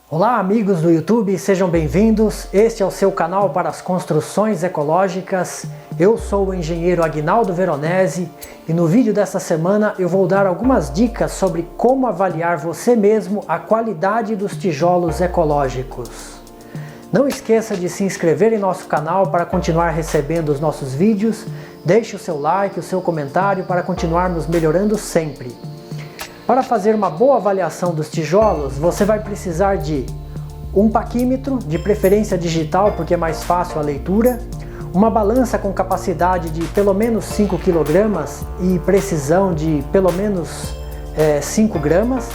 Olá amigos do YouTube, sejam bem-vindos. Este é o seu canal para as construções ecológicas. Eu sou o engenheiro Aguinaldo Veronese e no vídeo dessa semana eu vou dar algumas dicas sobre como avaliar você mesmo a qualidade dos tijolos ecológicos. Não esqueça de se inscrever em nosso canal para continuar recebendo os nossos vídeos. Deixe o seu like, o seu comentário para continuarmos melhorando sempre. Para fazer uma boa avaliação dos tijolos, você vai precisar de um paquímetro, de preferência digital porque é mais fácil a leitura, uma balança com capacidade de pelo menos 5 kg e precisão de pelo menos 5 gramas,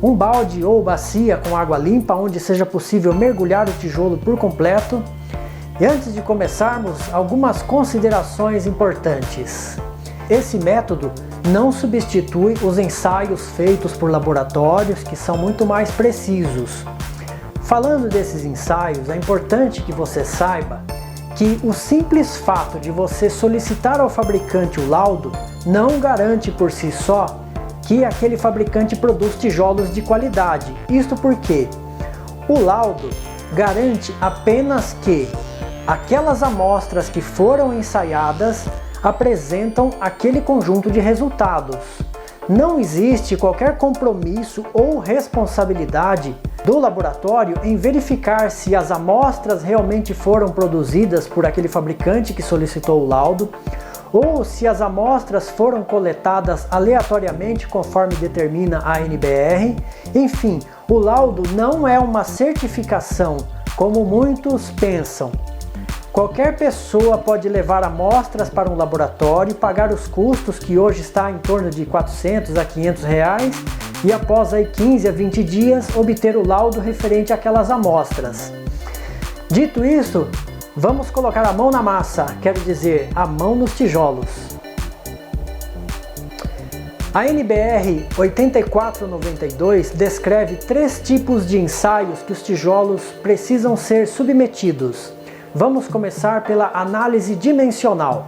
um balde ou bacia com água limpa onde seja possível mergulhar o tijolo por completo. E antes de começarmos, algumas considerações importantes. Esse método não substitui os ensaios feitos por laboratórios que são muito mais precisos. Falando desses ensaios, é importante que você saiba que o simples fato de você solicitar ao fabricante o laudo não garante por si só que aquele fabricante produz tijolos de qualidade. Isto porque o laudo garante apenas que aquelas amostras que foram ensaiadas apresentam aquele conjunto de resultados. Não existe qualquer compromisso ou responsabilidade do laboratório em verificar se as amostras realmente foram produzidas por aquele fabricante que solicitou o laudo, ou se as amostras foram coletadas aleatoriamente conforme determina a NBR. Enfim, o laudo não é uma certificação, como muitos pensam. Qualquer pessoa pode levar amostras para um laboratório, pagar os custos, que hoje está em torno de 400 a 500 reais, e após aí 15 a 20 dias obter o laudo referente àquelas amostras. Dito isso, vamos colocar a mão na massa, quero dizer, a mão nos tijolos. A NBR 8492 descreve 3 tipos de ensaios que os tijolos precisam ser submetidos. Vamos começar pela análise dimensional.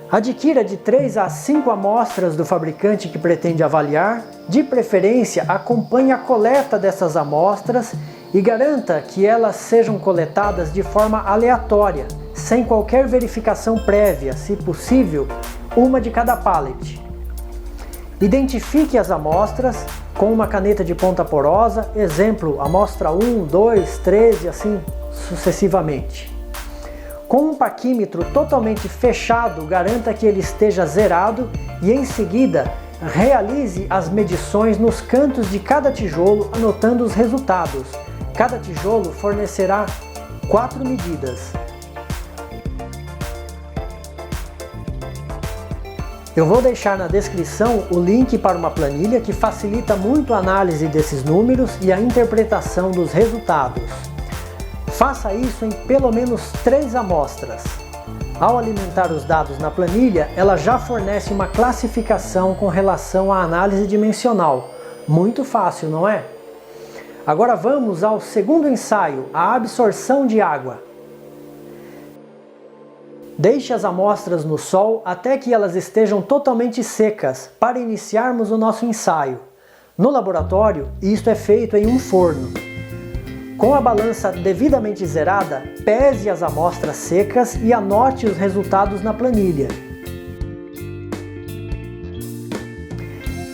Adquira de 3 a 5 amostras do fabricante que pretende avaliar. De preferência, acompanhe a coleta dessas amostras e garanta que elas sejam coletadas de forma aleatória, sem qualquer verificação prévia, se possível, uma de cada pallet. Identifique as amostras com uma caneta de ponta porosa, exemplo, amostra 1, 2, 3 e assim sucessivamente. Com um paquímetro totalmente fechado, garanta que ele esteja zerado e em seguida realize as medições nos cantos de cada tijolo, anotando os resultados. Cada tijolo fornecerá 4 medidas. Eu vou deixar na descrição o link para uma planilha que facilita muito a análise desses números e a interpretação dos resultados. Faça isso em pelo menos 3 amostras. Ao alimentar os dados na planilha, ela já fornece uma classificação com relação à análise dimensional. Muito fácil, não é? Agora vamos ao segundo ensaio, a absorção de água. Deixe as amostras no sol até que elas estejam totalmente secas para iniciarmos o nosso ensaio. No laboratório, isto é feito em um forno. Com a balança devidamente zerada, pese as amostras secas e anote os resultados na planilha.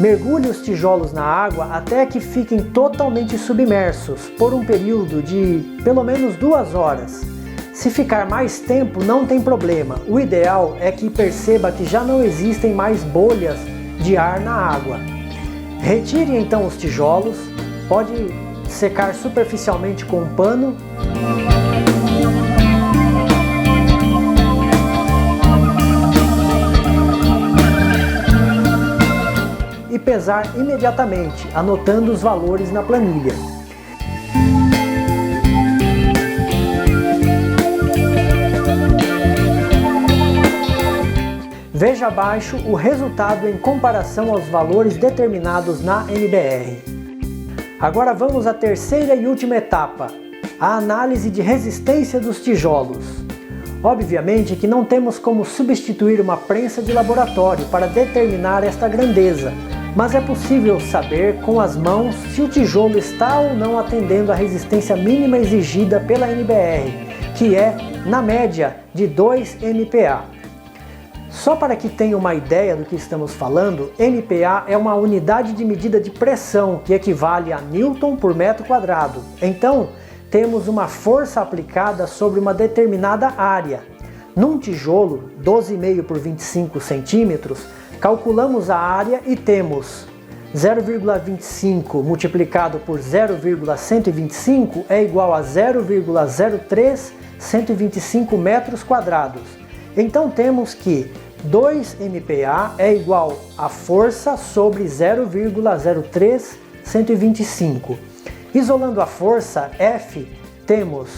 Mergulhe os tijolos na água até que fiquem totalmente submersos, por um período de pelo menos 2 horas. Se ficar mais tempo, não tem problema. O ideal é que perceba que já não existem mais bolhas de ar na água. Retire então os tijolos, pode secar superficialmente com um pano. E pesar imediatamente, anotando os valores na planilha. Veja abaixo o resultado em comparação aos valores determinados na NBR. Agora vamos à terceira e última etapa, a análise de resistência dos tijolos. Obviamente que não temos como substituir uma prensa de laboratório para determinar esta grandeza, mas é possível saber com as mãos se o tijolo está ou não atendendo à resistência mínima exigida pela NBR, que é, na média, de 2 MPa. Só para que tenha uma ideia do que estamos falando, MPa é uma unidade de medida de pressão que equivale a Newton por metro quadrado. Então, temos uma força aplicada sobre uma determinada área. Num tijolo 12,5 por 25 centímetros, calculamos a área e temos 0,25 multiplicado por 0,125 é igual a 0,03125 metros quadrados. Então temos que 2 MPa é igual a força sobre 0,03125. Isolando a força F, temos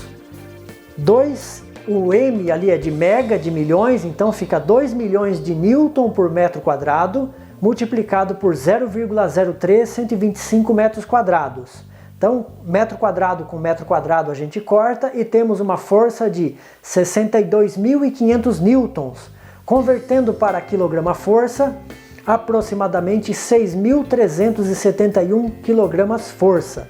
2, o M ali é de mega, de milhões, então fica 2 milhões de Newton por metro quadrado, multiplicado por 0,03125 metros quadrados. Então, metro quadrado com metro quadrado a gente corta e temos uma força de 62.500 newtons. Convertendo para quilograma-força, aproximadamente 6.371 kg-força.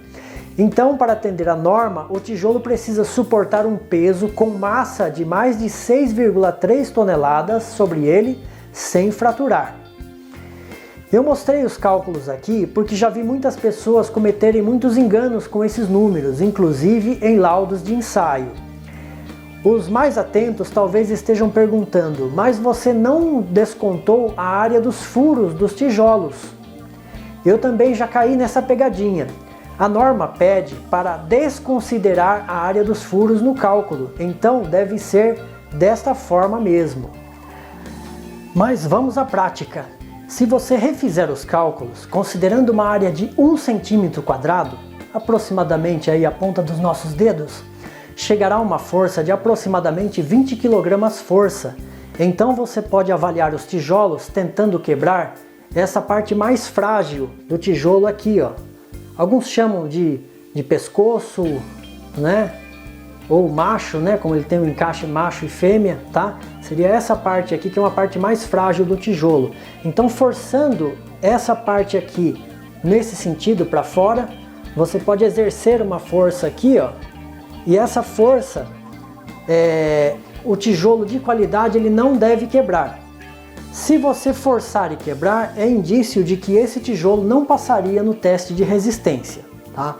Então, para atender a norma, o tijolo precisa suportar um peso com massa de mais de 6,3 toneladas sobre ele, sem fraturar. Eu mostrei os cálculos aqui porque já vi muitas pessoas cometerem muitos enganos com esses números, inclusive em laudos de ensaio. Os mais atentos talvez estejam perguntando, mas você não descontou a área dos furos dos tijolos? Eu também já caí nessa pegadinha. A norma pede para desconsiderar a área dos furos no cálculo, então deve ser desta forma mesmo. Mas vamos à prática. Se você refizer os cálculos, considerando uma área de 1 centímetro quadrado, aproximadamente aí a ponta dos nossos dedos, chegará a uma força de aproximadamente 20 kg-força. Então você pode avaliar os tijolos tentando quebrar essa parte mais frágil do tijolo aqui, ó. Alguns chamam de pescoço, né? Ou macho, né? Como ele tem um encaixe macho e fêmea, tá? Seria essa parte aqui que é uma parte mais frágil do tijolo. Então, forçando essa parte aqui nesse sentido para fora, você pode exercer uma força aqui, ó. E essa força, o tijolo de qualidade ele não deve quebrar. Se você forçar e quebrar, é indício de que esse tijolo não passaria no teste de resistência, tá?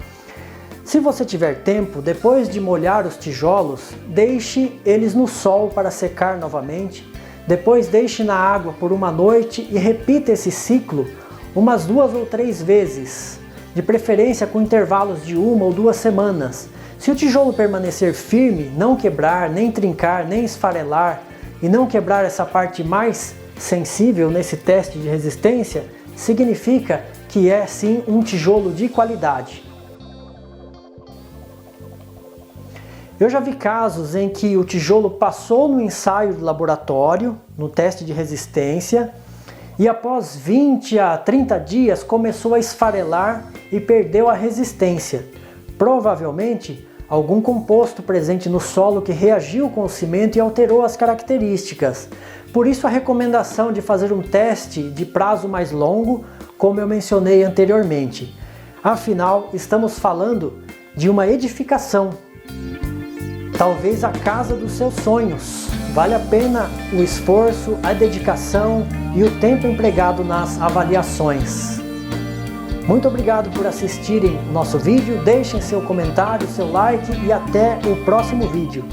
Se você tiver tempo, depois de molhar os tijolos, deixe eles no sol para secar novamente, depois deixe na água por uma noite e repita esse ciclo umas 2 ou 3 vezes, de preferência com intervalos de 1 ou 2 semanas. Se o tijolo permanecer firme, não quebrar, nem trincar, nem esfarelar e não quebrar essa parte mais sensível nesse teste de resistência, significa que é sim um tijolo de qualidade. Eu já vi casos em que o tijolo passou no ensaio de laboratório, no teste de resistência, e após 20 a 30 dias começou a esfarelar e perdeu a resistência. Provavelmente, algum composto presente no solo que reagiu com o cimento e alterou as características. Por isso a recomendação de fazer um teste de prazo mais longo, como eu mencionei anteriormente. Afinal, estamos falando de uma edificação. Talvez a casa dos seus sonhos. Vale a pena o esforço, a dedicação e o tempo empregado nas avaliações. Muito obrigado por assistirem nosso vídeo, deixem seu comentário, seu like e até o próximo vídeo.